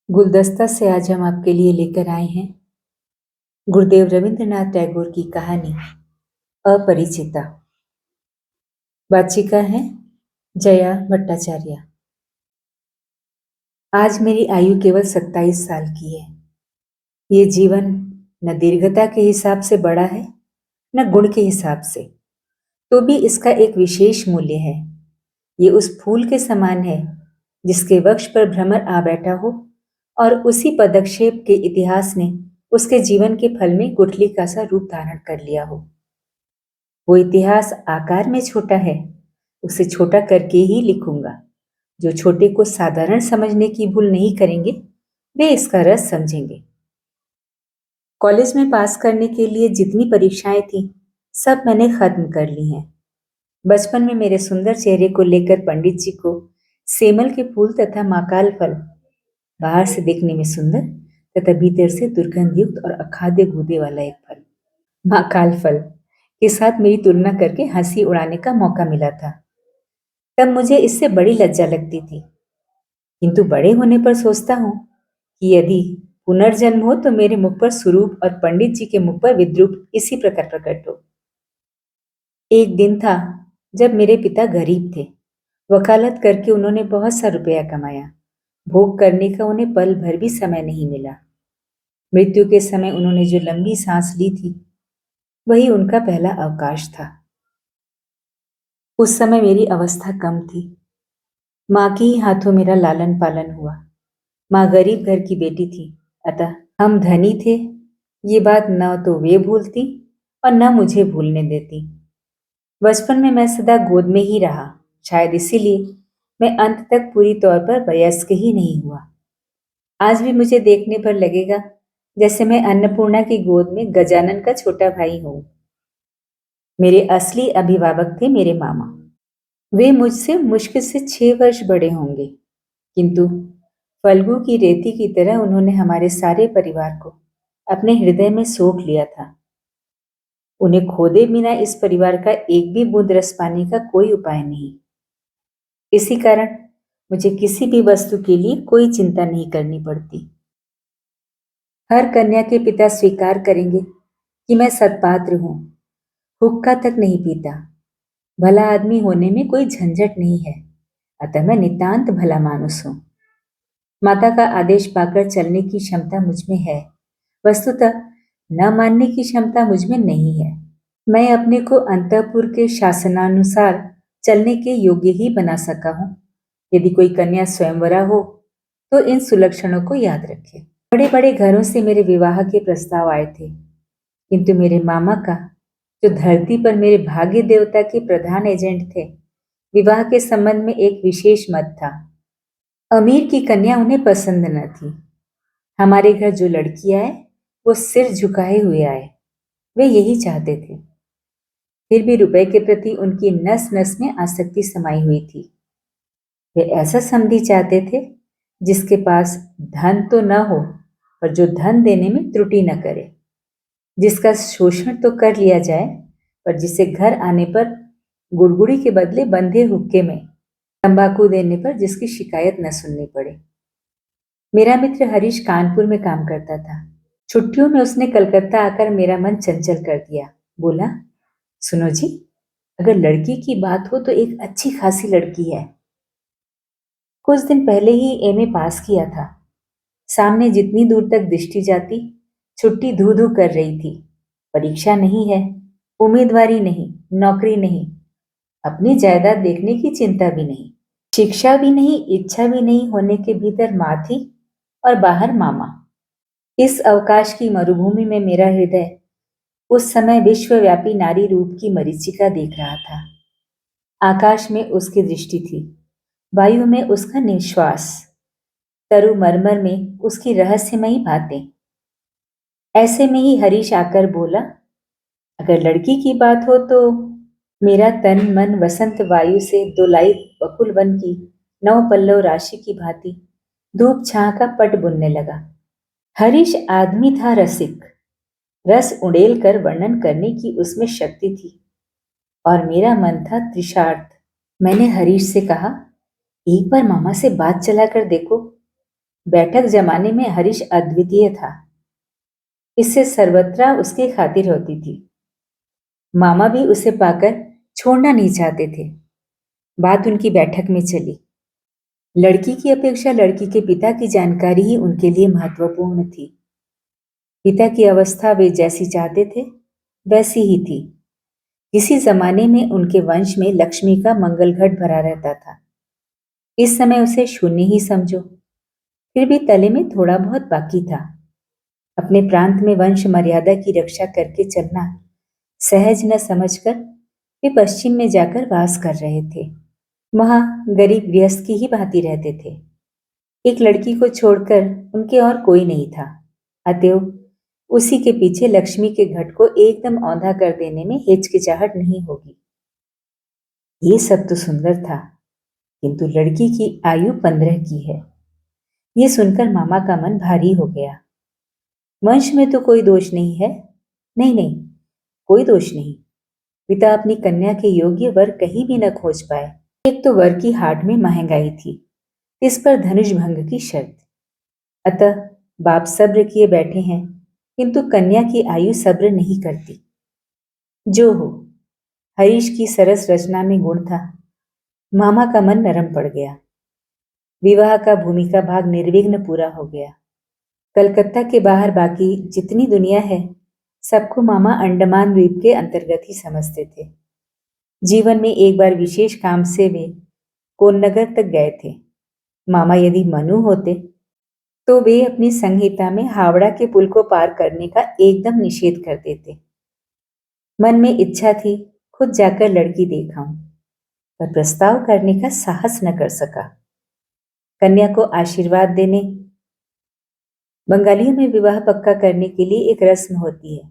गुलदस्ता से आज हम आपके लिए लेकर आए हैं गुरुदेव रविंद्रनाथ टैगोर की कहानी अपरिचिता। वाचिका है जया भट्टाचार्य। आज मेरी आयु केवल 27 साल की है। ये जीवन न दीर्घता के हिसाब से बड़ा है न गुण के हिसाब से, तो भी इसका एक विशेष मूल्य है। ये उस फूल के समान है जिसके वक्ष पर भ्रमर आ बैठा हो और उसी पदक्षेप के इतिहास ने उसके जीवन के फल में गुठली का सा रूप धारण कर लिया हो। वो इतिहास आकार में छोटा है, उसे छोटा करके ही लिखूंगा। जो छोटे को साधारण समझने की भूल नहीं करेंगे वे इसका रस समझेंगे। कॉलेज में पास करने के लिए जितनी परीक्षाएं थी सब मैंने खत्म कर ली हैं। बचपन में मेरे सुंदर चेहरे को लेकर पंडित जी को सेमल के फूल तथा माकाल फल, बाहर से देखने में सुंदर तथा भीतर से दुर्गंधयुक्त और अखाद्य गूदे वाला एक फल, माकाल फल के साथ मेरी तुलना करके हंसी उड़ाने का मौका मिला था। तब मुझे इससे बड़ी लज्जा लगती थी, किंतु बड़े होने पर सोचता हूँ कि यदि पुनर्जन्म हो तो मेरे मुख पर स्वरूप और पंडित जी के मुख पर विद्रूप इसी प्रकार प्रकट हो। एक दिन था जब मेरे पिता गरीब थे। वकालत करके उन्होंने बहुत सा रुपया कमाया। भोग करने का उन्हें पल भर भी समय नहीं मिला। मृत्यु के समय उन्होंने जो लंबी सांस ली थी वही उनका पहला अवकाश था। उस समय मेरी अवस्था कम थी। माँ के ही हाथों मेरा लालन पालन हुआ। माँ गरीब घर की बेटी थी, अतः हम धनी थे ये बात न तो वे भूलती और न मुझे भूलने देती। बचपन में मैं सदा गोद में ही रहा, शायद इसीलिए मैं अंत तक पूरी तौर पर वयस्क ही नहीं हुआ। आज भी मुझे देखने पर लगेगा जैसे मैं अन्नपूर्णा की गोद में गजानन का छोटा भाई हूँ। मेरे असली अभिभावक थे मेरे मामा। वे मुझसे मुश्किल से 6 वर्ष बड़े होंगे, किंतु फल्गु की रेती की तरह उन्होंने हमारे सारे परिवार को अपने हृदय में सोख लिया था। उन्हें खोदे बिना इस परिवार का एक भी बूंद रस पाने का कोई उपाय नहीं। इसी कारण मुझे किसी भी वस्तु के लिए कोई चिंता नहीं करनी पड़ती। हर कन्या के पिता स्वीकार करेंगे कि मैं सत्पात्र हूँ। हुक्का तक नहीं पीता। भला आदमी होने में कोई झंझट नहीं है, अतः मैं नितांत भला मानुस हूँ। माता का आदेश पाकर चलने की क्षमता मुझ में है, वस्तुतः न मानने की क्षमता मुझ में नहीं है। मैं अपने को अंतःपुर के शासनानुसार चलने के योग्य ही बना सका हूँ। यदि कोई कन्या स्वयंवरा हो तो इन सुलक्षणों को याद रखे। बड़े बड़े घरों से मेरे विवाह के प्रस्ताव आए थे, किंतु मेरे मामा का, जो धरती पर मेरे भाग्य देवता के प्रधान एजेंट थे, विवाह के संबंध में एक विशेष मत था। अमीर की कन्या उन्हें पसंद न थी। हमारे घर जो लड़की आए वो सिर झुकाए हुए आए, वे यही चाहते थे। फिर भी रुपए के प्रति उनकी नस नस में आसक्ति समाई हुई थी। वे ऐसा समधी चाहते थे जिसके पास धन तो न हो पर जो धन देने में त्रुटि न करे, जिसका शोषण तो कर लिया जाए पर जिसे घर आने पर गुड़गुड़ी के बदले बंधे हुक्के में तंबाकू देने पर जिसकी शिकायत न सुननी पड़े। मेरा मित्र हरीश कानपुर में काम करता था। छुट्टियों में उसने कलकत्ता आकर मेरा मन चंचल कर दिया। बोला, सुनो जी, अगर लड़की की बात हो तो एक अच्छी खासी लड़की है। कुछ दिन पहले ही एमए पास किया था। सामने जितनी दूर तक दृष्टि जाती छुट्टी धू धू कर रही थी। परीक्षा नहीं है, उम्मीदवारी नहीं, नौकरी नहीं, अपनी जायदाद देखने की चिंता भी नहीं, शिक्षा भी नहीं, इच्छा भी नहीं, होने के भीतर माँ थी और बाहर मामा। इस अवकाश की मरुभूमि में मेरा हृदय उस समय विश्वव्यापी नारी रूप की मरीचिका देख रहा था। आकाश में उसकी दृष्टि थी, वायु में उसका निश्वास, तरु मरमर में उसकी रहस्यमयी बातें। ऐसे में ही हरीश आकर बोला, अगर लड़की की बात हो तो। मेरा तन मन वसंत वायु से दोलाई बकुल वन की नौ पल्लव राशि की भांति धूप छां का पट बुनने लगा। हरीश आदमी था रसिक, रस उड़ेल कर वर्णन करने की उसमें शक्ति थी, और मेरा मन था तृषार्त। मैंने हरीश से कहा, एक बार मामा से बात चला कर देखो। बैठक जमाने में हरीश अद्वितीय था। इससे सर्वत्र उसकी खातिर होती थी। मामा भी उसे पाकर छोड़ना नहीं चाहते थे। बात उनकी बैठक में चली। लड़की की अपेक्षा लड़की के पिता की जानकारी ही उनके लिए महत्वपूर्ण थी। पिता की अवस्था वे जैसी चाहते थे वैसी ही थी। किसी जमाने में उनके वंश में लक्ष्मी का मंगल घट भरा रहता था। इस समय उसे शून्य ही समझो। फिर भी तले में थोड़ा बहुत बाकी था। अपने प्रांत में वंश मर्यादा की रक्षा करके चलना सहज न समझकर वे पश्चिम में जाकर वास कर रहे थे। वहां गरीब गृहस्थ की ही भांति रहते थे। एक लड़की को छोड़कर उनके और कोई नहीं था। अतएव उसी के पीछे लक्ष्मी के घट को एकदम औंधा कर देने में हिचकिचाहट नहीं होगी। ये सब तो सुंदर था, किंतु लड़की की आयु 15 की है। ये सुनकर मामा का मन भारी हो गया। वंश में तो कोई दोष नहीं है। नहीं नहीं, कोई दोष नहीं। पिता अपनी कन्या के योग्य वर कहीं भी न खोज पाए। एक तो वर की हाट में महंगाई थी, इस पर धनुष भंग की शर्त। अतः बाप सब्र किए बैठे हैं, किंतु कन्या की आयु सब्र नहीं करती। जो हो, हरीश की सरस रचना में गुण था। मामा का मन नरम पड़ गया। विवाह का भूमिका भाग निर्विघ्न पूरा हो गया। कलकत्ता के बाहर बाकी जितनी दुनिया है, सबको मामा अंडमान द्वीप के अंतर्गत ही समझते थे। जीवन में एक बार विशेष काम से वे कोन्नगर तक गए थे। मामा यदि मनु होते तो वे अपनी संहिता में हावड़ा के पुल को पार करने का एकदम निषेध कर देते। मन में इच्छा थी खुद जाकर लड़की देखाऊं, पर प्रस्ताव करने का साहस न कर सका। कन्या को आशीर्वाद देने, बंगालियों में विवाह पक्का करने के लिए एक रस्म होती है,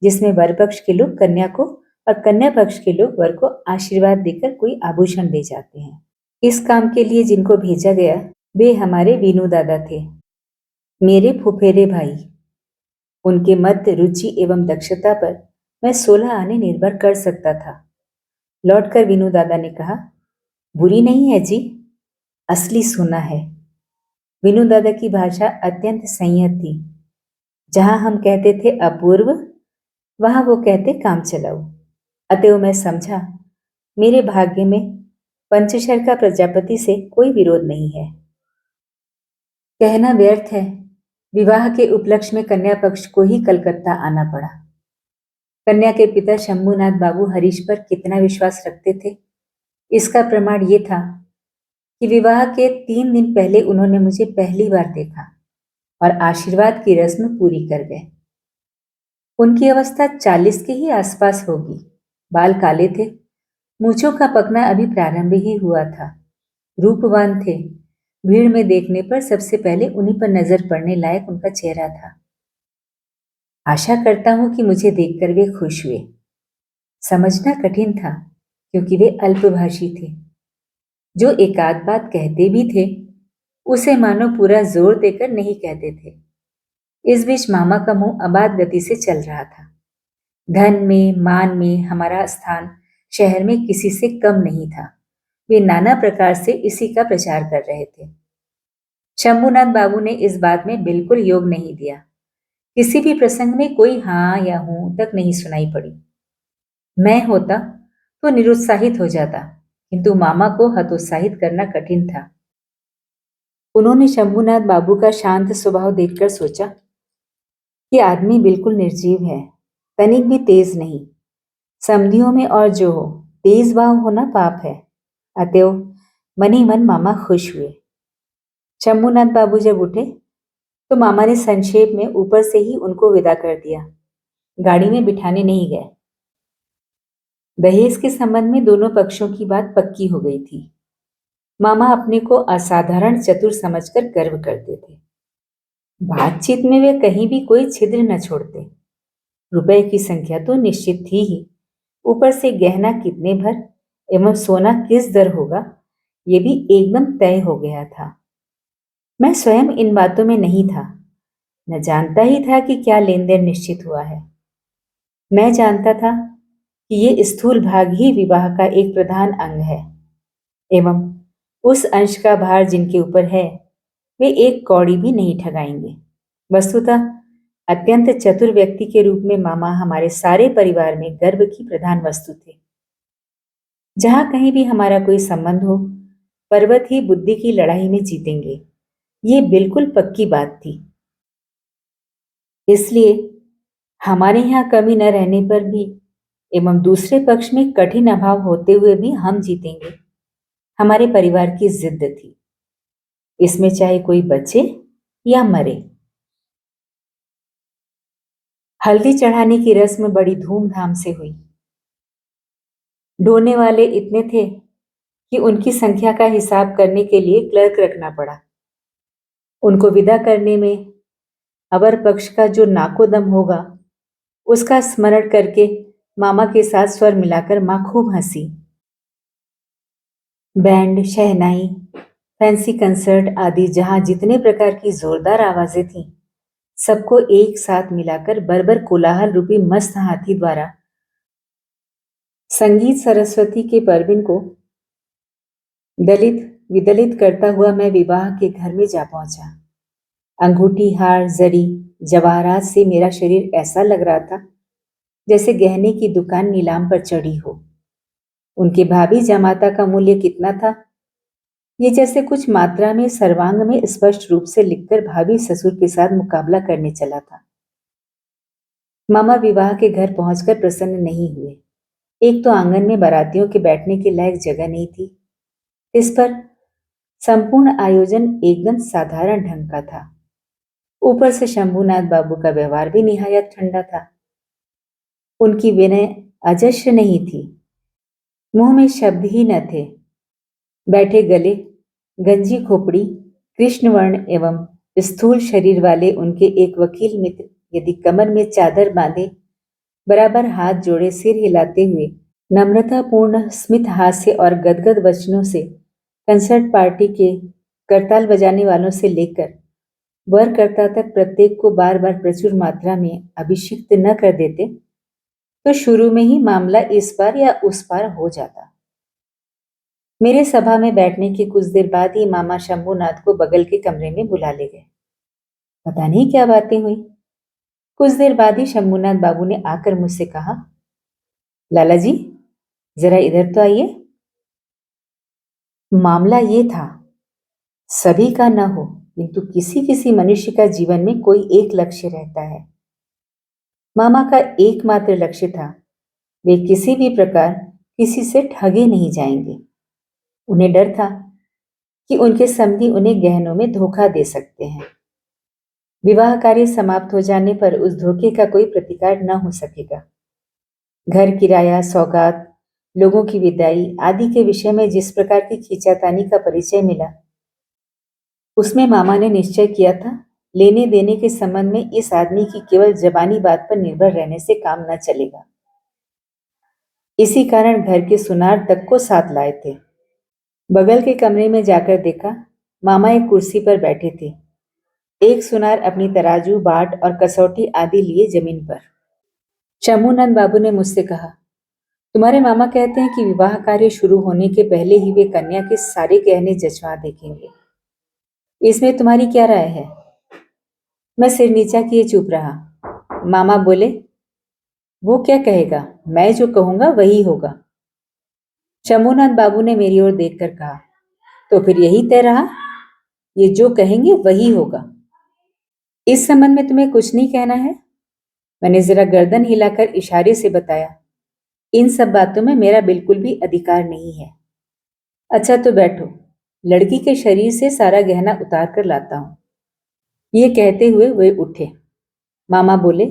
जिसमें वर पक्ष के लोग कन्या को और कन्या पक्ष के लोग वर को आशीर्वाद देकर कोई आभूषण दे जाते हैं। इस काम के लिए जिनको भेजा गया वे हमारे वीनू दादा थे, मेरे फुफेरे भाई। उनके मध्य रुचि एवं दक्षता पर मैं 16 आने निर्भर कर सकता था। लौटकर वीनू दादा ने कहा, बुरी नहीं है जी, असली सोना है। वीनू दादा की भाषा अत्यंत संयत थी। जहां हम कहते थे अपूर्व, वहां वो कहते काम चलाओ। अतएव मैं समझा मेरे भाग्य में पंचशर का प्रजापति से कोई विरोध नहीं है। कहना व्यर्थ है, विवाह के उपलक्ष्य में कन्या पक्ष को ही कलकत्ता आना पड़ा। कन्या के पिता शंभूनाथ बाबू हरीश पर कितना विश्वास रखते थे, इसका प्रमाण ये था कि विवाह के 3 दिन पहले उन्होंने मुझे पहली बार देखा और आशीर्वाद की रस्म पूरी कर गए। उनकी अवस्था 40 के ही आसपास होगी। बाल काले थे, मूंछों का पकना अभी प्रारंभ ही हुआ था। रूपवान थे। भीड़ में देखने पर सबसे पहले उन्हीं पर नजर पड़ने लायक उनका चेहरा था। आशा करता हूं कि मुझे देखकर वे खुश हुए। समझना कठिन था, क्योंकि वे अल्पभाषी थे। जो एकाध बात कहते भी थे, उसे मानो पूरा जोर देकर नहीं कहते थे। इस बीच मामा का मुंह अबाध गति से चल रहा था। धन में, मान में हमारा स्थान शहर में किसी से कम नहीं था। वे नाना प्रकार से इसी का प्रचार कर रहे थे। शंभूनाथ बाबू ने इस बात में बिल्कुल योग नहीं दिया। किसी भी प्रसंग में कोई हाँ या हूं तक नहीं सुनाई पड़ी। मैं होता तो निरुत्साहित हो जाता, किंतु मामा को हतोत्साहित करना कठिन था। उन्होंने शंभूनाथ बाबू का शांत स्वभाव देखकर सोचा कि आदमी बिल्कुल निर्जीव है, तनिक भी तेज नहीं। समधियों में और जो हो, तेज भाव होना पाप है। अतएव मन ही मन मामा खुश हुए। शंभूनाथ बाबू जब उठे तो मामा ने संक्षेप में ऊपर से ही उनको विदा कर दिया। गाड़ी में बिठाने नहीं गए। दहेज के संबंध में दोनों पक्षों की बात पक्की हो गई थी। मामा अपने को असाधारण चतुर समझकर गर्व करते थे। बातचीत में वे कहीं भी कोई छिद्र न छोड़ते। रुपए की संख्या तो निश्चित थी ही, ऊपर से गहना कितने भर एवं सोना किस दर होगा, ये भी एकदम तय हो गया था। मैं स्वयं इन बातों में नहीं था, न जानता ही था कि क्या लेन देन निश्चित हुआ है। मैं जानता था कि ये स्थूल भाग ही विवाह का एक प्रधान अंग है, एवं उस अंश का भार जिनके ऊपर है वे एक कौड़ी भी नहीं ठगाएंगे। वस्तुतः अत्यंत चतुर व्यक्ति के रूप में मामा हमारे सारे परिवार में गर्व की प्रधान वस्तु थे। जहां कहीं भी हमारा कोई संबंध हो, पर्वत ही बुद्धि की लड़ाई में जीतेंगे, ये बिल्कुल पक्की बात थी। इसलिए हमारे यहाँ कमी न रहने पर भी एवं दूसरे पक्ष में कठिन अभाव होते हुए भी हम जीतेंगे, हमारे परिवार की जिद थी। इसमें चाहे कोई बचे या मरे। हल्दी चढ़ाने की रस्म बड़ी धूमधाम से हुई। ढोने वाले इतने थे कि उनकी संख्या का हिसाब करने के लिए क्लर्क रखना पड़ा। उनको विदा करने में अवर पक्ष का जो नाकोदम होगा, उसका स्मरण करके मामा के साथ स्वर मिलाकर मां खूब हंसी। बैंड, शहनाई, फैंसी कंसर्ट आदि जहां जितने प्रकार की जोरदार आवाजें थीं, सबको एक साथ मिलाकर बर्बर कोलाहल रूपी मस्त हाथी द्वारा संगीत सरस्वती के परवीन को दलित विदलित करता हुआ मैं विवाह के घर में जा पहुंचा। अंगूठी, हार, जरी, जवाहरात से मेरा शरीर ऐसा लग रहा था जैसे गहने की दुकान नीलाम पर चढ़ी हो। उनके भाभी जमाता का मूल्य कितना था, ये जैसे कुछ मात्रा में सर्वांग में स्पष्ट रूप से लिखकर भाभी ससुर के साथ मुकाबला करने चला था। मामा विवाह के घर पहुंचकर प्रसन्न नहीं हुए। एक तो आंगन में बारातियों के बैठने के लायक जगह नहीं थी। इस पर संपूर्ण आयोजन एकदम साधारण ढंग का था। ऊपर से शंभूनाथ बाबू का व्यवहार भी निहायत ठंडा था। उनकी विनय अजस्र नहीं थी, मुंह में शब्द ही न थे। बैठे गले, गंजी खोपड़ी, कृष्णवर्ण एवं स्थूल शरीर वाले उनके एक वकील मित्र यदि कमर में चादर बांधे, बराबर हाथ जोड़े सिर हिलाते हुए नम्रतापूर्ण स्मित हास्य और गदगद वचनों से कंसर्ट पार्टी के करताल बजाने वालों से लेकर वरकर्ता तक प्रत्येक को बार बार प्रचुर मात्रा में अभिषिक्त न कर देते, तो शुरू में ही मामला इस पार या उस पार हो जाता। मेरे सभा में बैठने के कुछ देर बाद ही मामा शंभूनाथ को बगल के कमरे में बुला ले गए। पता नहीं क्या बातें हुई। कुछ देर बाद ही शंभूनाथ बाबू ने आकर मुझसे कहा, लाला जी जरा इधर तो आइए। मामला ये था, सभी का न हो किंतु किसी किसी मनुष्य का जीवन में कोई एक लक्ष्य रहता है। मामा का एकमात्र लक्ष्य था, वे किसी भी प्रकार किसी से ठगे नहीं जाएंगे। उन्हें डर था कि उनके समधी उन्हें गहनों में धोखा दे सकते हैं। विवाह कार्य समाप्त हो जाने पर उस धोखे का कोई प्रतिकार न हो सकेगा। घर किराया, सौगात, लोगों की विदाई आदि के विषय में जिस प्रकार की खींचातानी का परिचय मिला, उसमें मामा ने निश्चय किया था, लेने देने के संबंध में इस आदमी की केवल जबानी बात पर निर्भर रहने से काम न चलेगा। इसी कारण घर के सुनार तक को साथ लाए थे। बगल के कमरे में जाकर देखा, मामा एक कुर्सी पर बैठे थे। एक सुनार अपनी तराजू, बाट और कसौटी आदि लिए जमीन पर। शंभूनंद बाबू ने मुझसे कहा, तुम्हारे मामा कहते हैं कि विवाह कार्य शुरू होने के पहले ही वे कन्या के सारे गहने जचवा देखेंगे। इसमें तुम्हारी क्या राय है? मैं सिर नीचा किए चुप रहा। मामा बोले, वो क्या कहेगा, मैं जो कहूंगा वही होगा। शंभूनाथ बाबू ने मेरी ओर देखकर कहा, तो फिर यही तय रहा, ये जो कहेंगे वही होगा। इस संबंध में तुम्हें कुछ नहीं कहना है? मैंने जरा गर्दन हिलाकर इशारे से बताया, इन सब बातों में मेरा बिल्कुल भी अधिकार नहीं है। अच्छा तो बैठो, लड़की के शरीर से सारा गहना उतार कर लाता हूं। ये कहते हुए वे उठे। मामा बोले,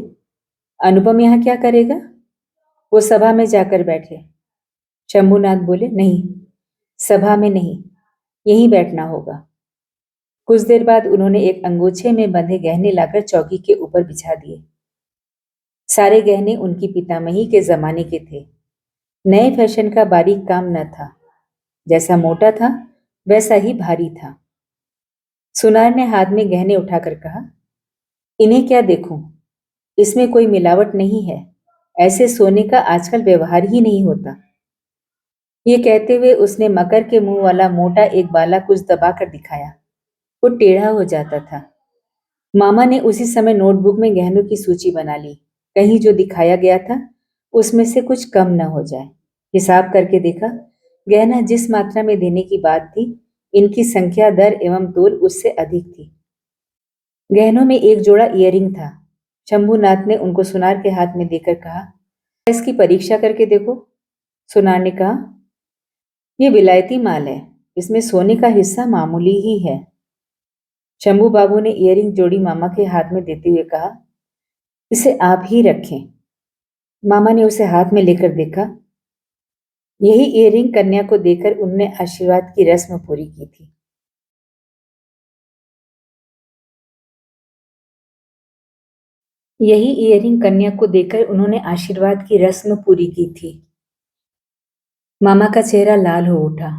अनुपम यहां क्या करेगा? वो सभा में जाकर बैठे। शंभूनाथ बोले, नहीं, सभा में नहीं, यहीं बैठना होगा। कुछ देर बाद उन्होंने एक अंगोछे में बंधे गहने लाकर चौकी के ऊपर बिछा दिए। सारे गहने उनकी पितामही के जमाने के थे। नए फैशन का बारीक काम न था। जैसा मोटा था वैसा ही भारी था। सुनार ने हाथ में गहने उठाकर कहा, इन्हें क्या देखूं, इसमें कोई मिलावट नहीं है। ऐसे सोने का आजकल व्यवहार ही नहीं होता। ये कहते हुए उसने मकर के मुंह वाला मोटा एक बाला कुछ दबाकर दिखाया। वो टेढ़ा हो जाता था। मामा ने उसी समय नोटबुक में गहनों की सूची बना ली। कहीं जो दिखाया गया था उसमें से कुछ कम न हो जाए। हिसाब करके देखा, गहना जिस मात्रा में देने की बात थी, इनकी संख्या, दर एवं तोल उससे अधिक थी। गहनों में एक जोड़ा इयररिंग था। शंभूनाथ ने उनको सुनार के हाथ में देकर कहा, इसकी परीक्षा करके देखो। सुनार ने कहा, यह विलायती माल है, इसमें सोने का हिस्सा मामूली ही है। शंभू बाबू ने इयररिंग जोड़ी मामा के हाथ में देते हुए कहा, इसे आप ही रखें। मामा ने उसे हाथ में लेकर देखा। यही इयररिंग कन्या को देकर उनने आशीर्वाद की रस्म पूरी की थी। यही इयररिंग कन्या को देकर उन्होंने आशीर्वाद की रस्म पूरी की थी। मामा का चेहरा लाल हो उठा।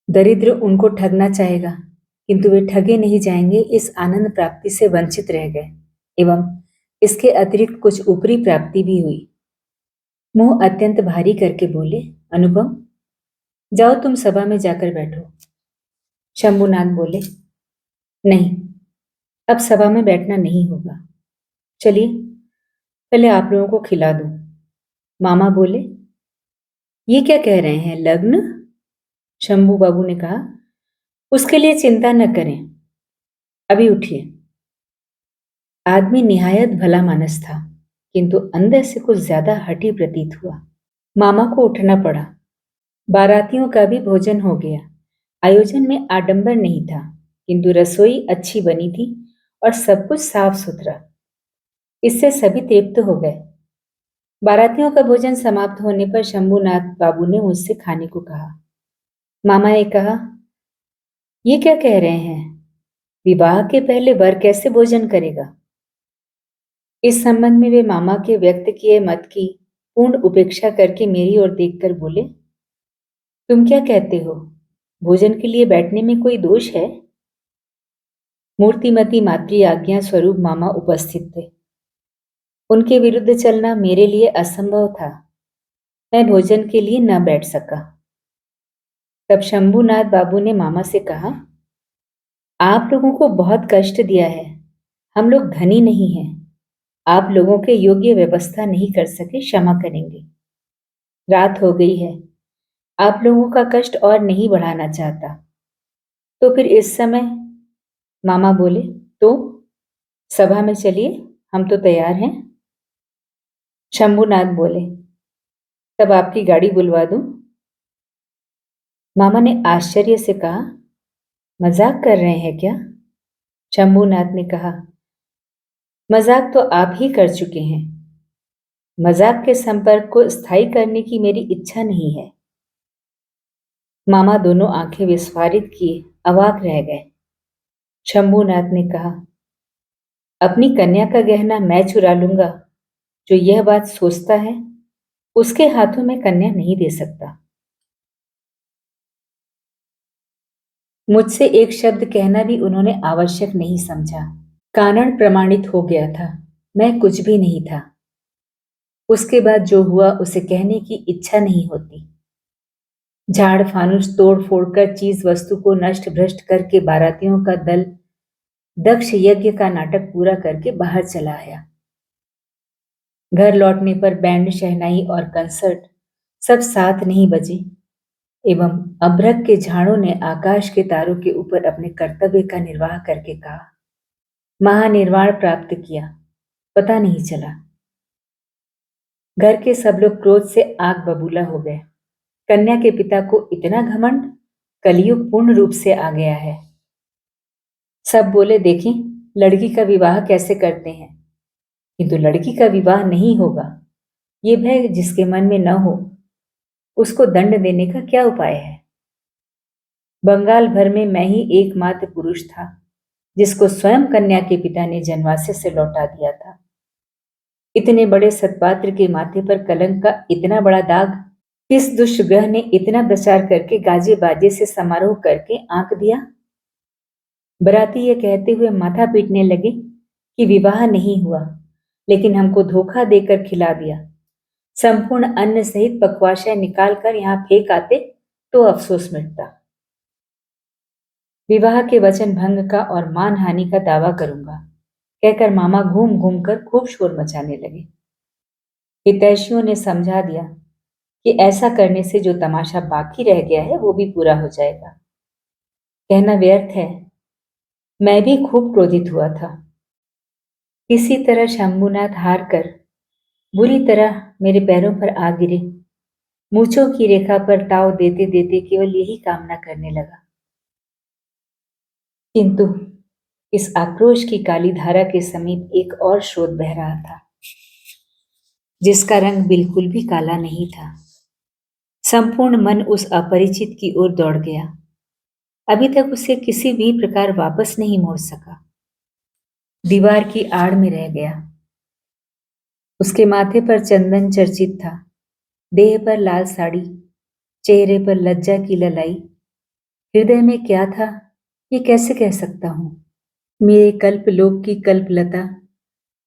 दरिद्र उनको ठगना चाहेगा, किंतु वे ठगे नहीं जाएंगे, इस आनंद प्राप्ति से वंचित रह गए। एवं इसके अतिरिक्त कुछ ऊपरी प्राप्ति भी हुई। मुंह अत्यंत भारी करके बोले, अनुपम, जाओ तुम सभा में जाकर बैठो। शंभुनाथ बोले, नहीं, अब सभा में बैठना नहीं होगा। चलिए पहले आप लोगों को खिला दूं। मामा बोले, ये क्या कह रहे हैं, लग्न? शंभू बाबू ने कहा, उसके लिए चिंता न करें, अभी उठिए। आदमी निहायत भला मानस था, किंतु अंदर से कुछ ज्यादा हठी प्रतीत हुआ। मामा को उठना पड़ा। बारातियों का भी भोजन हो गया। आयोजन में आडंबर नहीं था, किंतु रसोई अच्छी बनी थी और सब कुछ साफ सुथरा। इससे सभी तृप्त हो गए। बारातियों का भोजन समाप्त होने पर शंभूनाथ बाबू ने मुझसे खाने को कहा। मामा ने कहा, ये क्या कह रहे हैं, विवाह के पहले वर कैसे भोजन करेगा? इस संबंध में वे मामा के व्यक्त किए मत की पूर्ण उपेक्षा करके मेरी ओर देखकर बोले, तुम क्या कहते हो, भोजन के लिए बैठने में कोई दोष है? मूर्तिमती मातृ आज्ञा स्वरूप मामा उपस्थित थे। उनके विरुद्ध चलना मेरे लिए असंभव था। मैं भोजन के लिए न बैठ सका। तब शंभूनाथ बाबू ने मामा से कहा, आप लोगों को बहुत कष्ट दिया है, हम लोग धनी नहीं हैं, आप लोगों के योग्य व्यवस्था नहीं कर सके, क्षमा करेंगे। रात हो गई है, आप लोगों का कष्ट और नहीं बढ़ाना चाहता। तो फिर इस समय? मामा बोले, तो सभा में चलिए, हम तो तैयार हैं। शंभूनाथ बोले, तब आपकी गाड़ी बुलवा दूं? मामा ने आश्चर्य से कहा, मजाक कर रहे हैं क्या? शंभूनाथ ने कहा, मजाक तो आप ही कर चुके हैं। मजाक के संपर्क को स्थायी करने की मेरी इच्छा नहीं है। मामा दोनों आंखें विस्फारित किए अवाक रह गए। शंभूनाथ ने कहा, अपनी कन्या का गहना मैं चुरा लूंगा, जो यह बात सोचता है उसके हाथों में कन्या नहीं दे सकता। मुझसे एक शब्द कहना भी उन्होंने आवश्यक नहीं समझा। कारण प्रमाणित हो गया था, मैं कुछ भी नहीं था। उसके बाद जो हुआ उसे कहने की इच्छा नहीं होती। झाड़ फानुस तोड़ फोड़ कर चीज वस्तु को नष्ट भ्रष्ट करके बारातियों का दल दक्ष यज्ञ का नाटक पूरा करके बाहर चला आया। घर लौटने पर बैंड शहनाई और कंसर्ट सब साथ नहीं बजे, एवं अभ्रक के झाड़ों ने आकाश के तारों के ऊपर अपने कर्तव्य का निर्वाह करके कहा, महानिर्वाण प्राप्त किया, पता नहीं चला। घर के सब लोग क्रोध से आग बबूला हो गए। कन्या के पिता को इतना घमंड, कलयुग पूर्ण रूप से आ गया है। सब बोले, देखें लड़की का विवाह कैसे करते हैं, किंतु लड़की का विवाह नहीं होगा, ये भय जिसके मन में न हो उसको दंड देने का क्या उपाय है? बंगाल भर में मैं ही एकमात्र पुरुष था जिसको स्वयं कन्या के पिता ने जनवासे से लौटा दिया था। इतने बड़े सत्पात्र के माथे पर कलंक का इतना बड़ा दाग किस दुष्ट ग्रह ने इतना प्रचार करके गाजे बाजे से समारोह करके आंक दिया? बराती ये कहते हुए माथा पीटने लगे कि विवाह नहीं हुआ, लेकिन हमको धोखा देकर खिला दिया। संपूर्ण अन्न सहित पकवाशय निकाल कर यहां फेंक आते तो अफसोस मिटता। विवाह के वचन भंग का और मानहानि का दावा करूंगा, कहकर मामा घूम घूम कर खूब शोर मचाने लगे। हितैषियों ने समझा दिया कि ऐसा करने से जो तमाशा बाकी रह गया है वो भी पूरा हो जाएगा। कहना व्यर्थ है, मैं भी खूब क्रोधित हुआ था। किसी तरह शंभुनाथ हार कर बुरी तरह मेरे पैरों पर आ गिरे। मूंछों की रेखा पर ताव देते देते केवल यही कामना करने लगा, किंतु इस आक्रोश की काली धारा के समीप एक और स्रोत बह रहा था, जिसका रंग बिल्कुल भी काला नहीं था। संपूर्ण मन उस अपरिचित की ओर दौड़ गया। अभी तक उसे किसी भी प्रकार वापस नहीं मोड़ सका। दीवार की आड़ में रह गया। उसके माथे पर चंदन चर्चित था, देह पर लाल साड़ी, चेहरे पर लज्जा की ललाई। हृदय में क्या था, ये कैसे कह सकता हूं। मेरे कल्पलोक की कल्पलता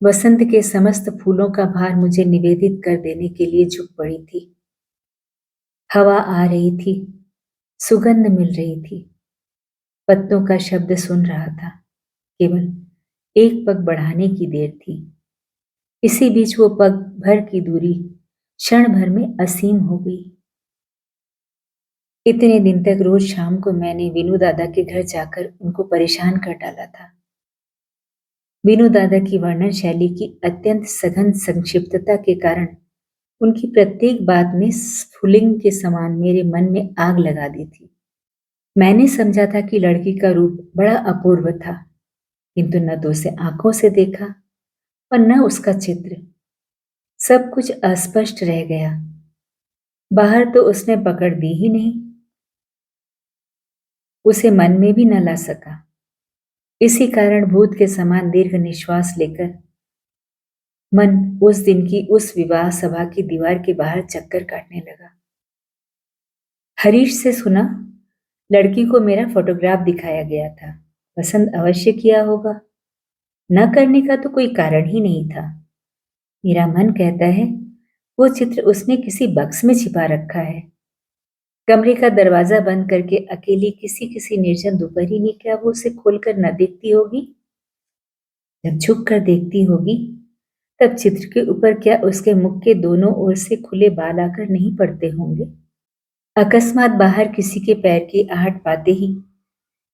वसंत के समस्त फूलों का भार मुझे निवेदित कर देने के लिए झुक पड़ी थी। हवा आ रही थी, सुगंध मिल रही थी, पत्तों का शब्द सुन रहा था। केवल एक पग बढ़ाने की देर थी। इसी बीच वो पग भर की दूरी क्षण भर में असीम हो गई। इतने दिन तक रोज शाम को मैंने विनू दादा के घर जाकर उनको परेशान कर डाला था। विनू दादा की वर्णन शैली की अत्यंत सघन संक्षिप्तता के कारण उनकी प्रत्येक बात ने स्फुलिंग के समान मेरे मन में आग लगा दी थी। मैंने समझा था कि लड़की का रूप बड़ा अपूर्व था, किंतु न तो उसे आंखों से देखा और न उसका चित्र। सब कुछ अस्पष्ट रह गया। बाहर तो उसने पकड़ दी ही नहीं, उसे मन में भी न ला सका। इसी कारण भूत के समान दीर्घ निश्वास लेकर मन उस दिन की उस विवाह सभा की दीवार के बाहर चक्कर काटने लगा। हरीश से सुना, लड़की को मेरा फोटोग्राफ दिखाया गया था, पसंद अवश्य किया होगा। न करने का तो कोई कारण ही नहीं था। मेरा मन कहता है वो चित्र उसने किसी बक्स में छिपा रखा है। कमरे का दरवाजा बंद करके अकेली किसी किसी निर्जन दोपहरी में क्या वो उसे खोलकर न देखती होगी? जब झुक कर देखती होगी तब चित्र के ऊपर क्या उसके मुख के दोनों ओर से खुले बाल आकर नहीं पड़ते होंगे? अकस्मात बाहर किसी के पैर की आहट पाते ही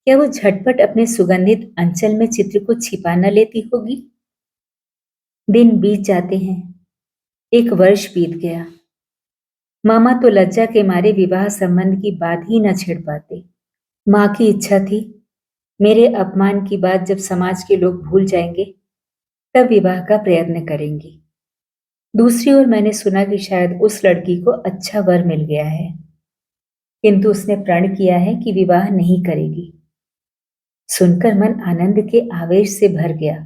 क्या वो झटपट अपने सुगंधित अंचल में चित्र को छिपा न लेती होगी? दिन बीत जाते हैं। एक वर्ष बीत गया। मामा तो लज्जा के मारे विवाह संबंध की बात ही न छेड़ पाते। माँ की इच्छा थी मेरे अपमान की बात जब समाज के लोग भूल जाएंगे तब विवाह का प्रयत्न करेंगी। दूसरी ओर मैंने सुना कि शायद उस लड़की को अच्छा वर मिल गया है, किंतु उसने प्रण किया है कि विवाह नहीं करेगी। सुनकर मन आनंद के आवेश से भर गया।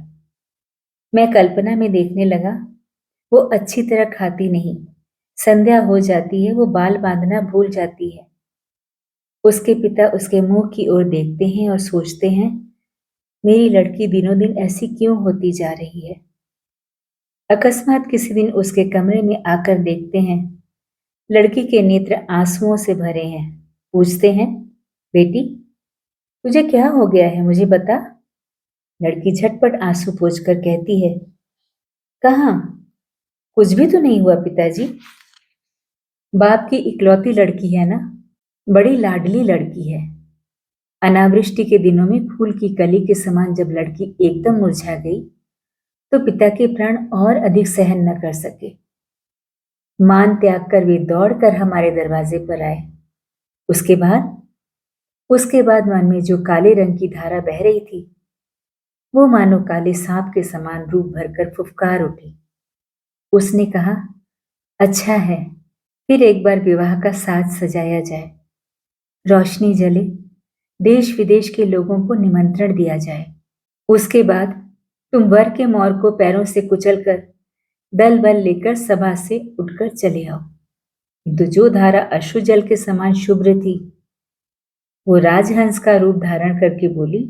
मैं कल्पना में देखने लगा, वो अच्छी तरह खाती नहीं, संध्या हो जाती है वो बाल बांधना भूल जाती है। उसके पिता उसके मुंह की ओर देखते हैं और सोचते हैं, मेरी लड़की दिनों दिन ऐसी क्यों होती जा रही है। अकस्मात किसी दिन उसके कमरे में आकर देखते हैं, लड़की के नेत्र आंसुओं से भरे हैं। पूछते हैं, बेटी तुझे क्या हो गया है, मुझे बता। लड़की झटपट आंसू पोंछकर कहती है, कहाँ, कुछ भी तो नहीं हुआ पिताजी। बाप की इकलौती लड़की है ना, बड़ी लाडली लड़की है। अनावृष्टि के दिनों में फूल की कली के समान जब लड़की एकदम मुरझा गई तो पिता के प्राण और अधिक सहन न कर सके। मान त्याग कर वे दौड़कर हमारे दरवाजे पर आए। उसके बाद उसके बाद मन में जो काले रंग की धारा बह रही थी वो मानो काले सांप के समान रूप भरकर फुफकार उठी। उसने कहा, अच्छा है, फिर एक बार विवाह का साज सजाया जाए, रोशनी जले, देश विदेश के लोगों को निमंत्रण दिया जाए। उसके बाद तुम वर के मोर को पैरों से कुचलकर दल बल लेकर सभा से उठकर चले आओ। किंतु जो धारा अश्रु जल के समान शुभ्र थी वो राजहंस का रूप धारण करके बोली,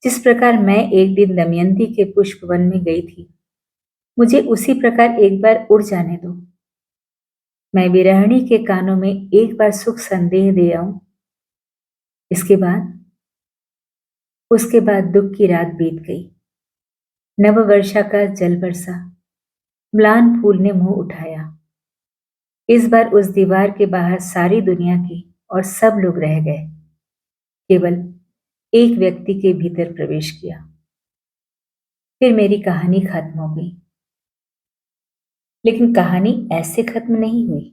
जिस प्रकार मैं एक दिन दमयंती के पुष्पवन में गई थी, मुझे उसी प्रकार एक बार उड़ जाने दो। मैं विरहणी के कानों में एक बार सुख संदेह दे आऊं। इसके बाद उसके बाद दुख की रात बीत गई। नववर्षा का जल बरसा। म्लान फूल ने मुंह उठाया। इस बार उस दीवार के बाहर सारी दुनिया की और सब लोग रह गए। केवल एक व्यक्ति के भीतर प्रवेश किया। फिर मेरी कहानी खत्म हो गई। लेकिन कहानी ऐसे खत्म नहीं हुई।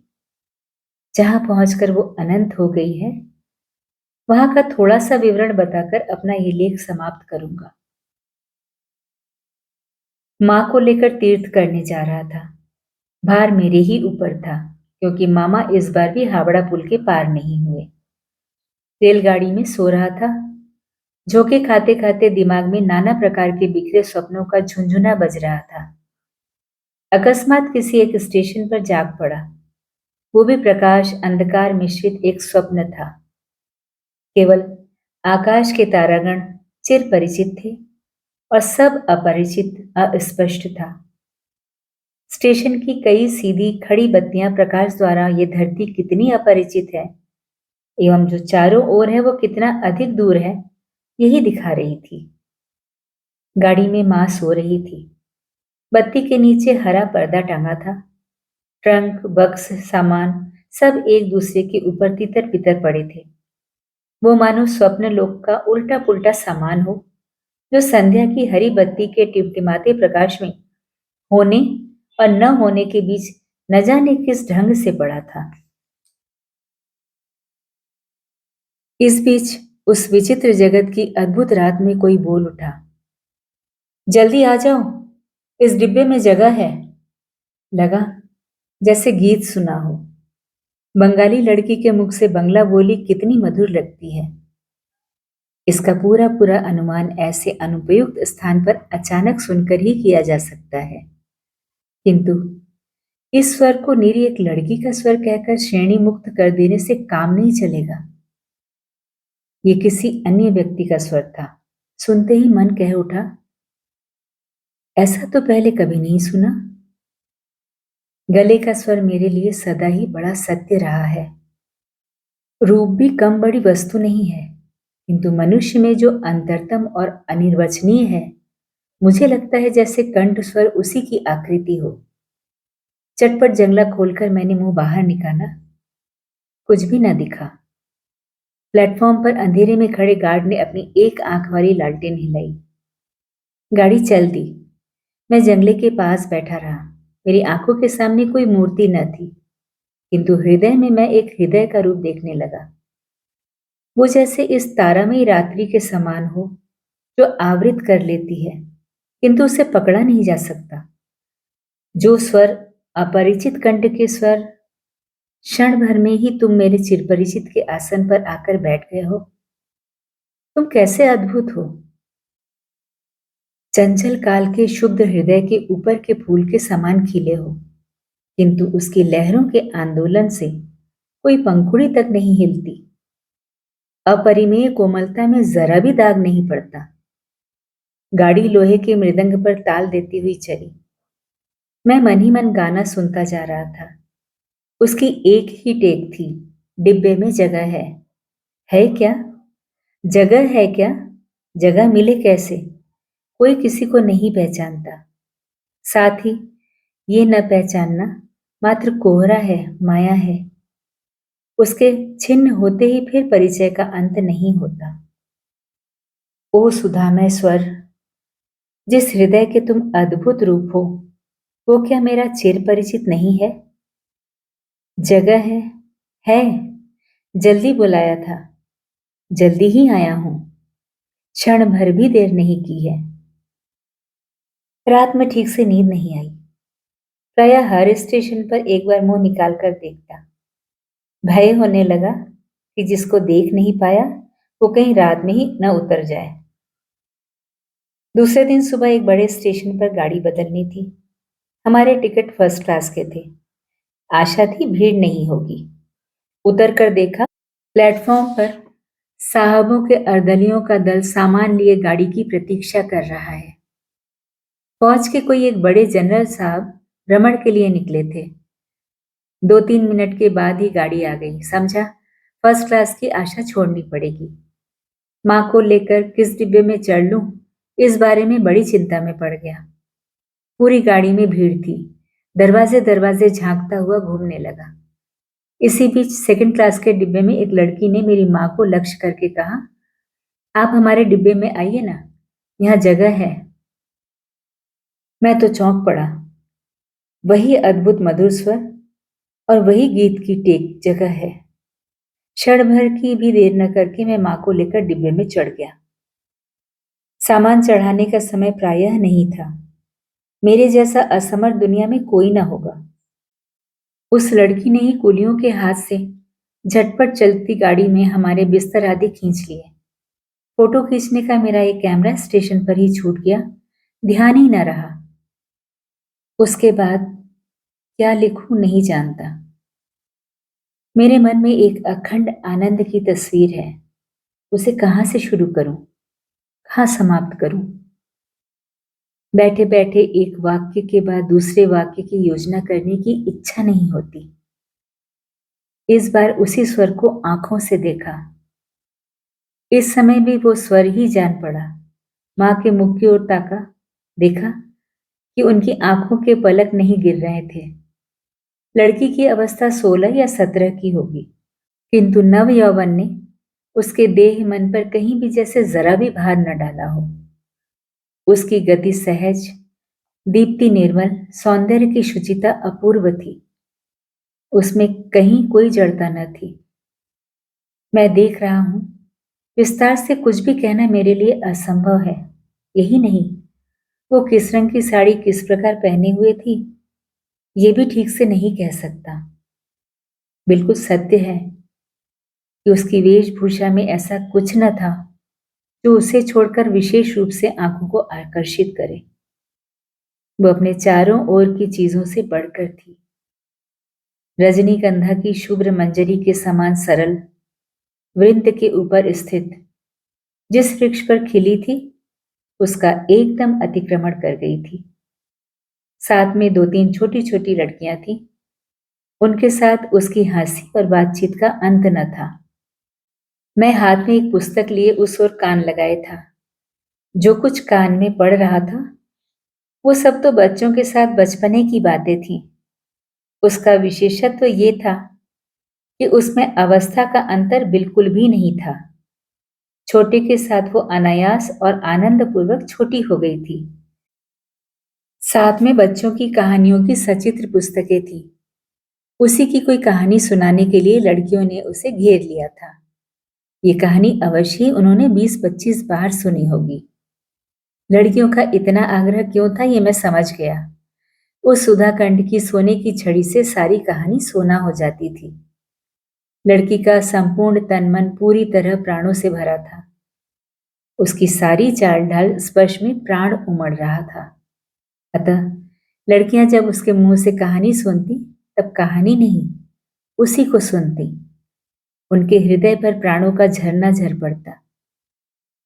जहां पहुंचकर वो अनंत हो गई है, वहां का थोड़ा सा विवरण बताकर अपना ये लेख समाप्त करूंगा। मां को लेकर तीर्थ करने जा रहा था। भार मेरे ही ऊपर था, क्योंकि मामा इस बार भी हावड़ा पुल के पार नहीं हुए। रेलगाड़ी में सो रहा था। झोंके खाते खाते दिमाग में नाना प्रकार के बिखरे स्वप्नों का झुंझुना बज रहा था। अकस्मात किसी एक स्टेशन पर जाग पड़ा। वो भी प्रकाश अंधकार मिश्रित एक स्वप्न था। केवल आकाश के तारागण चिर परिचित थे और सब अपरिचित अस्पष्ट था। स्टेशन की कई सीधी खड़ी बत्तियां प्रकाश द्वारा ये धरती कितनी अपरिचित है एवं जो चारों ओर है वो कितना अधिक दूर है, यही दिखा रही थी। गाड़ी में मां सो रही थी। बत्ती के नीचे हरा पर्दा टांगा था। ट्रंक बक्स सामान सब एक दूसरे के ऊपर तितर बितर पड़े थे। वो मानो स्वप्न लोक का उल्टा पुल्टा सामान हो, जो संध्या की हरी बत्ती के टिमटिमाते प्रकाश में होने और न होने के बीच न जाने किस ढंग से पड़ा था। इस बीच उस विचित्र जगत की अद्भुत रात में कोई बोल उठा, जल्दी आ जाओ, इस डिब्बे में जगह है। लगा जैसे गीत सुना हो। बंगाली लड़की के मुख से बंगला बोली कितनी मधुर लगती है। इसका पूरा पूरा अनुमान ऐसे अनुपयुक्त स्थान पर अचानक सुनकर ही किया जा सकता है। किंतु इस स्वर को निरी एक लड़की का स्वर कहकर श्रेणी मुक्त कर देने से काम नहीं चलेगा। ये किसी अन्य व्यक्ति का स्वर था। सुनते ही मन कह उठा, ऐसा तो पहले कभी नहीं सुना। गले का स्वर मेरे लिए सदा ही बड़ा सत्य रहा है। रूप भी कम बड़ी वस्तु नहीं है, किंतु मनुष्य में जो अंतरतम और अनिर्वचनीय है, मुझे लगता है जैसे कंठ स्वर उसी की आकृति हो। चटपट जंगला खोलकर मैंने मुंह बाहर निकाला। कुछ भी न दिखा। प्लेटफॉर्म पर अंधेरे में खड़े गार्ड ने अपनी एक आंख वाली लालटेन हिलाई। गाड़ी चल दी। मैं जंगले के पास बैठा रहा। मेरी आंखों के सामने कोई मूर्ति न थी, किंतु हृदय में मैं एक हृदय का रूप देखने लगा। वो जैसे इस तारामयी रात्रि के समान हो, जो आवृत कर लेती है, किंतु उसे पकड़ा नहीं जा सकता। जो स्वर अपरिचित कंठ के स्वर, क्षण भर में ही तुम मेरे चिरपरिचित के आसन पर आकर बैठ गए हो। तुम कैसे अद्भुत हो। चंचल काल के शुद्ध हृदय के ऊपर के फूल के समान खिले हो, किंतु उसकी लहरों के आंदोलन से कोई पंखुड़ी तक नहीं हिलती। अपरिमेय कोमलता में जरा भी दाग नहीं पड़ता। गाड़ी लोहे के मृदंग पर ताल देती हुई चली। मैं मन ही मन गाना सुनता जा रहा था। उसकी एक ही टेक थी, डिब्बे में जगह है क्या? जगह है क्या? जगह मिले कैसे? कोई किसी को नहीं पहचानता। साथ ही ये न पहचानना मात्र कोहरा है, माया है। उसके छिन्न होते ही फिर परिचय का अंत नहीं होता। ओ सुधामय स्वर, जिस हृदय के तुम अद्भुत रूप हो, वो क्या मेरा चिर परिचित नहीं है? जगह है। जल्दी बुलाया था, जल्दी ही आया हूं। क्षण भर भी देर नहीं की है। रात में ठीक से नींद नहीं आई। प्रायः हर स्टेशन पर एक बार मुंह निकाल कर देखता। भय होने लगा कि जिसको देख नहीं पाया वो कहीं रात में ही न उतर जाए। दूसरे दिन सुबह एक बड़े स्टेशन पर गाड़ी बदलनी थी। हमारे टिकट फर्स्ट क्लास के थे। आशा थी भीड़ नहीं होगी। उतर कर देखा, प्लेटफॉर्म पर साहबों के अर्दलियों का दल सामान लिए गाड़ी की प्रतीक्षा कर रहा है। फौज के कोई एक बड़े जनरल साहब भ्रमण के लिए निकले थे। 2-3 मिनट के बाद ही गाड़ी आ गई। समझा फर्स्ट क्लास की आशा छोड़नी पड़ेगी। माँ को लेकर किस डिब्बे में चढ़ लूं, इस बारे में बड़ी चिंता में पड़ गया। पूरी गाड़ी में भीड़ थी। दरवाजे दरवाजे झांकता हुआ घूमने लगा। इसी बीच सेकंड क्लास के डिब्बे में एक लड़की ने मेरी माँ को लक्ष्य करके कहा, आप हमारे डिब्बे में आइए ना, यहाँ जगह है। मैं तो चौंक पड़ा। वही अद्भुत मधुर स्वर और वही गीत की टेक जगह है। क्षण भर की भी देर न करके मैं माँ को लेकर डिब्बे में चढ़ गया। सामान चढ़ाने का समय प्रायः नहीं था। मेरे जैसा असमर्थ दुनिया में कोई न होगा। उस लड़की ने ही कुलियों के हाथ से झटपट चलती गाड़ी में हमारे बिस्तर आदि खींच लिए। फोटो खींचने का मेरा एक कैमरा स्टेशन पर ही छूट गया, ध्यान ही न रहा। उसके बाद क्या लिखूं नहीं जानता। मेरे मन में एक अखंड आनंद की तस्वीर है। उसे कहाँ से शुरू करूं, कहाँ समाप्त करूं? बैठे बैठे एक वाक्य के बाद दूसरे वाक्य की योजना करने की इच्छा नहीं होती। इस बार उसी स्वर को आंखों से देखा। इस समय भी वो स्वर ही जान पड़ा। माँ के मुख की ओर ताका, देखा कि उनकी आंखों के पलक नहीं गिर रहे थे। लड़की की अवस्था 16 या 17 की होगी, किंतु नव यौवन ने उसके देह मन पर कहीं भी जैसे जरा भी भार न डाला हो। उसकी गति सहज, दीप्ति निर्मल, सौंदर्य की शुचिता अपूर्व थी। उसमें कहीं कोई जड़ता न थी। मैं देख रहा हूं, विस्तार से कुछ भी कहना मेरे लिए असंभव है। यही नहीं, वो किस रंग की साड़ी किस प्रकार पहने हुए थी, ये भी ठीक से नहीं कह सकता। बिल्कुल सत्य है कि उसकी वेशभूषा में ऐसा कुछ न था जो उसे छोड़कर विशेष रूप से आंखों को आकर्षित करे। वो अपने चारों ओर की चीजों से बढ़कर थी। रजनीगंधा की शुभ्र मंजरी के समान सरल, वृंत के ऊपर स्थित, जिस वृक्ष पर खिली थी उसका एकदम अतिक्रमण कर गई थी। साथ में दो तीन छोटी छोटी लड़कियां थीं। उनके साथ उसकी हंसी और बातचीत का अंत न था। मैं हाथ में एक पुस्तक लिए उस ओर कान लगाए था। जो कुछ कान में पड़ रहा था वो सब तो बच्चों के साथ बचपने की बातें थीं। उसका विशेषत्व ये था कि उसमें अवस्था का अंतर बिल्कुल भी नहीं था। छोटे के साथ वो अनायास और आनंदपूर्वक छोटी हो गई थी। साथ में बच्चों की कहानियों की सचित्र पुस्तकें थी। उसी की कोई कहानी सुनाने के लिए लड़कियों ने उसे घेर लिया था। ये कहानी अवश्य ही उन्होंने 20-25 बार सुनी होगी। लड़कियों का इतना आग्रह क्यों था ये मैं समझ गया। उस सुधाखंड की सोने की छड़ी से सारी कहानी सोना हो जाती थी। लड़की का संपूर्ण तन मन पूरी तरह प्राणों से भरा था। उसकी सारी चाल ढाल स्पर्श में प्राण उमड़ रहा था। अतः लड़कियां जब उसके मुंह से कहानी सुनती तब कहानी नहीं, उसी को सुनती। उनके हृदय पर प्राणों का झरना झर पड़ता।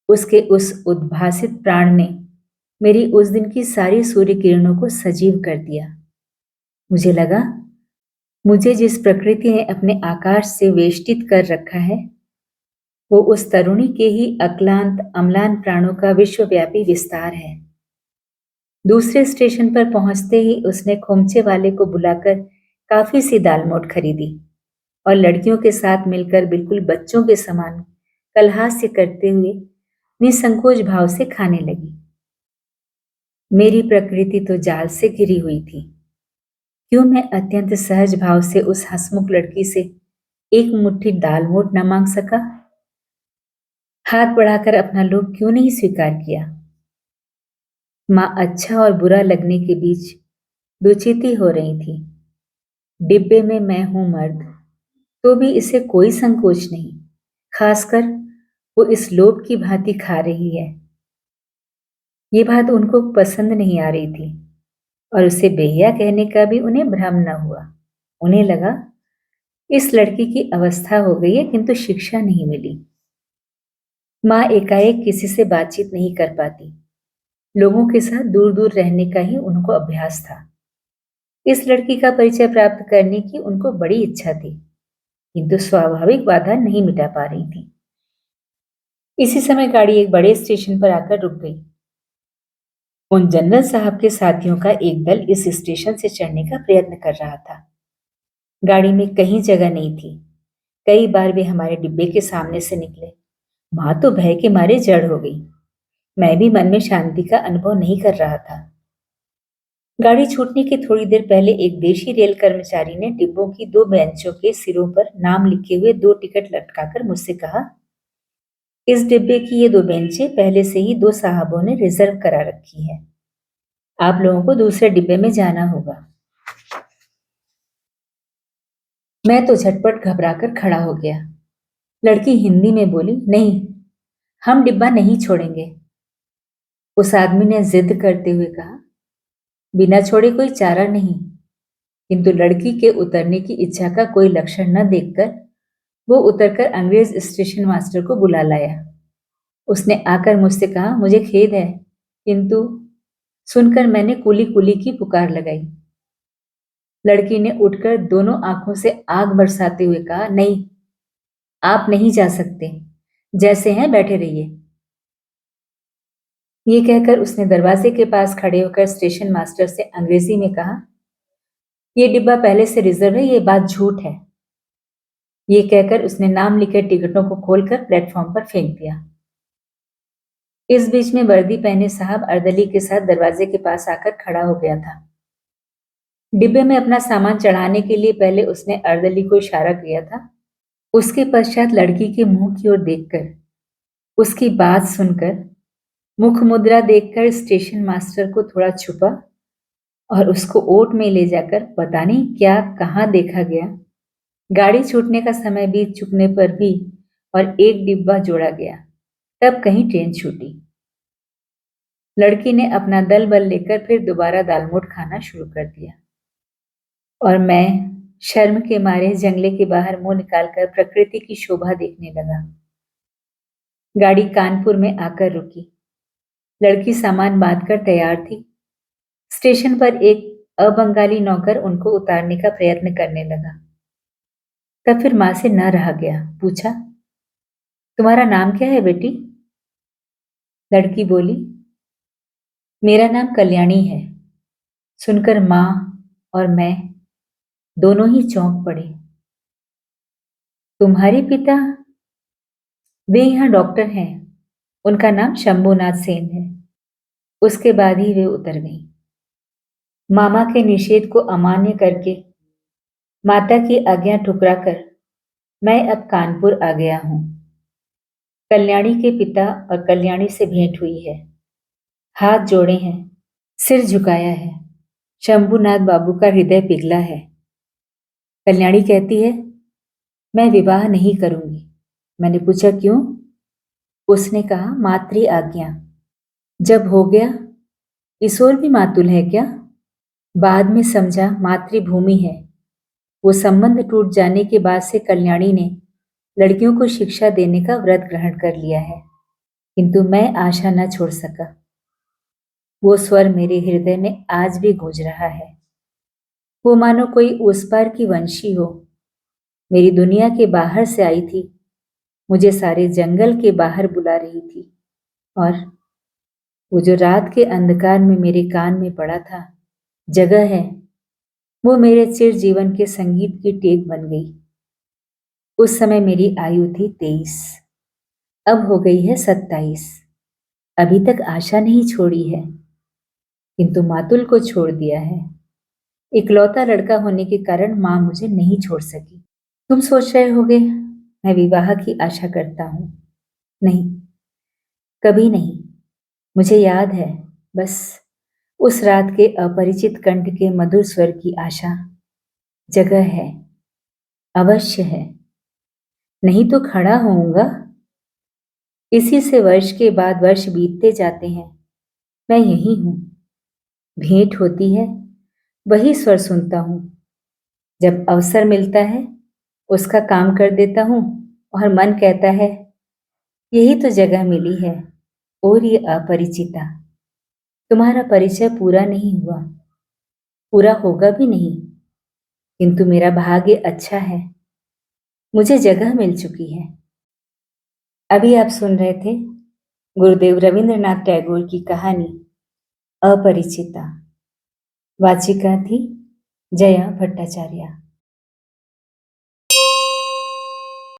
उसके उस उद्भासित प्राण ने मेरी उस दिन की सारी सूर्य किरणों को सजीव कर दिया। मुझे लगा, मुझे जिस प्रकृति ने अपने आकाश से वेष्टित कर रखा है वो उस तरुणी के ही अक्लांत अम्लान प्राणों का विश्वव्यापी विस्तार है। दूसरे स्टेशन पर पहुंचते ही उसने खोमचे वाले को बुलाकर काफी सी दालमोट खरीदी और लड़कियों के साथ मिलकर बिल्कुल बच्चों के समान कलहास्य करते हुए निसंकोच भाव से खाने लगी। मेरी प्रकृति तो जाल से घिरी हुई थी। क्यों मैं अत्यंत सहज भाव से उस हंसमुख लड़की से एक मुट्ठी दालमोट न मांग सका? हाथ बढ़ाकर अपना लोभ क्यों नहीं स्वीकार किया? माँ अच्छा और बुरा लगने के बीच दुचिती हो रही थी। डिब्बे में मैं हूं मर्द, तो भी इसे कोई संकोच नहीं, खासकर वो इस लोभ की भांति खा रही है। ये बात उनको पसंद नहीं आ रही थी और उसे बेहिया कहने का भी उन्हें भ्रम न हुआ। उन्हें लगा इस लड़की की अवस्था हो गई है किंतु शिक्षा नहीं मिली। माँ एकाएक किसी से बातचीत नहीं कर पाती। लोगों के साथ दूर दूर रहने का ही उनको अभ्यास था। इस लड़की का परिचय प्राप्त करने की उनको बड़ी इच्छा थी, किंतु स्वाभाविक बाधा नहीं मिटा पा रही थी। इसी समय गाड़ी एक बड़े स्टेशन पर आकर रुक गई। उन जनरल साहब के साथियों का एक दल इस स्टेशन से चढ़ने का प्रयत्न कर रहा था। गाड़ी में कहीं जगह नहीं थी। कई बार वे हमारे डिब्बे के सामने से निकले। माँ तो भय के मारे जड़ हो गई। मैं भी मन में शांति का अनुभव नहीं कर रहा था। गाड़ी छूटने के थोड़ी देर पहले एक देशी रेल कर्मचारी ने डिब्बों की दो बेंचों के सिरों पर नाम लिखे हुए दो टिकट लटकाकर मुझसे कहा, इस डिब्बे की ये दो बेंचें पहले से ही दो साहबों ने रिजर्व करा रखी है। आप लोगों को दूसरे डिब्बे में जाना होगा। मैं तो झटपट घबराकर खड़ा हो गया। लड़की हिंदी में बोली, नहीं, हम डिब्बा नहीं छोड़ेंगे। उस आदमी ने जिद करते हुए कहा, बिना छोड़े कोई चारा नहीं। किंतु लड़की के उतरने की इच्छा का कोई लक्षण न देखकर वो उतरकर अंग्रेज स्टेशन मास्टर को बुला लाया। उसने आकर मुझसे कहा, मुझे खेद है, किंतु सुनकर मैंने कुली कुली की पुकार लगाई। लड़की ने उठकर दोनों आंखों से आग बरसाते हुए कहा, नहीं, आप नहीं जा सकते। जैसे हैं बैठे रहिए। ये कहकर उसने दरवाजे के पास खड़े होकर स्टेशन मास्टर से अंग्रेजी में कहा, ये डिब्बा पहले से रिजर्व है, ये बात झूठ है। ये कहकर उसने नाम लिखे टिकटों को खोलकर प्लेटफॉर्म पर फेंक दिया। इस बीच में वर्दी पहने साहब अर्दली के साथ दरवाजे के पास आकर खड़ा हो गया था। डिब्बे में अपना सामान चढ़ाने के लिए पहले उसने अर्दली को इशारा किया था। उसके पश्चात लड़की के मुंह की ओर देखकर, उसकी बात सुनकर, मुख मुद्रा देखकर स्टेशन मास्टर को थोड़ा छुपा और उसको ओट में ले जाकर पता नहीं क्या कहाँ देखा गया। गाड़ी छूटने का समय बीत चुकने पर भी और एक डिब्बा जोड़ा गया, तब कहीं ट्रेन छूटी। लड़की ने अपना दल बल लेकर फिर दोबारा दालमोट खाना शुरू कर दिया और मैं शर्म के मारे जंगले के बाहर मुंह निकालकर प्रकृति की शोभा देखने लगा। गाड़ी कानपुर में आकर रुकी। लड़की सामान बांधकर तैयार थी। स्टेशन पर एक अबंगाली नौकर उनको उतारने का प्रयत्न करने लगा। तब फिर मां से न रहा गया। पूछा, तुम्हारा नाम क्या है बेटी? लड़की बोली, मेरा नाम कल्याणी है। सुनकर मां और मैं दोनों ही चौंक पड़े। तुम्हारे पिता? वे यहाँ डॉक्टर हैं। उनका नाम शंभुनाथ सेन है। उसके बाद ही वे उतर गई। मामा के निषेध को अमान्य करके, माता की आज्ञा ठुकराकर मैं अब कानपुर आ गया हूँ। कल्याणी के पिता और कल्याणी से भेंट हुई है। हाथ जोड़े हैं, सिर झुकाया है। शंभुनाथ बाबू का हृदय पिघला है। कल्याणी कहती है, मैं विवाह नहीं करूंगी। मैंने पूछा, क्यों? उसने कहा, मातृ आज्ञा। जब हो गया, ईश्वर भी मातुल है क्या? बाद में समझा मातृभूमि है। वो संबंध टूट जाने के बाद से कल्याणी ने लड़कियों को शिक्षा देने का व्रत ग्रहण कर लिया है, किंतु मैं आशा न छोड़ सका। वो स्वर मेरे हृदय में आज भी गूंज रहा है। वो मानो कोई उस पार की वंशी हो। मेरी दुनिया के बाहर से आई थी, मुझे सारे जंगल के बाहर बुला रही थी, और वो जो रात के अंधकार में मेरे कान में पड़ा था, जगह है, वो मेरे चिर जीवन के संगीत की टेक बन गई। उस समय मेरी आयु थी 23, अब हो गई है 27। अभी तक आशा नहीं छोड़ी है, किंतु मातुल को छोड़ दिया है। इकलौता लड़का होने के कारण मां मुझे नहीं छोड़ सकी। तुम सोच रहे होगे मैं विवाह की आशा करता हूं। नहीं, कभी नहीं। मुझे याद है, बस उस रात के अपरिचित कंठ के मधुर स्वर की आशा। जगह है, अवश्य है। नहीं तो खड़ा होऊंगा। इसी से वर्ष के बाद वर्ष बीतते जाते हैं। मैं यही हूं। भेंट होती है, वही स्वर सुनता हूं। जब अवसर मिलता है, उसका काम कर देता हूं और मन कहता है, यही तो जगह मिली है। और ये अपरिचिता। तुम्हारा परिचय पूरा नहीं हुआ, पूरा होगा भी नहीं, किंतु मेरा भाग्य अच्छा है, मुझे जगह मिल चुकी है। अभी आप सुन रहे थे गुरुदेव रवींद्रनाथ टैगोर की कहानी अपरिचिता। वाचिका थी जया भट्टाचार्य।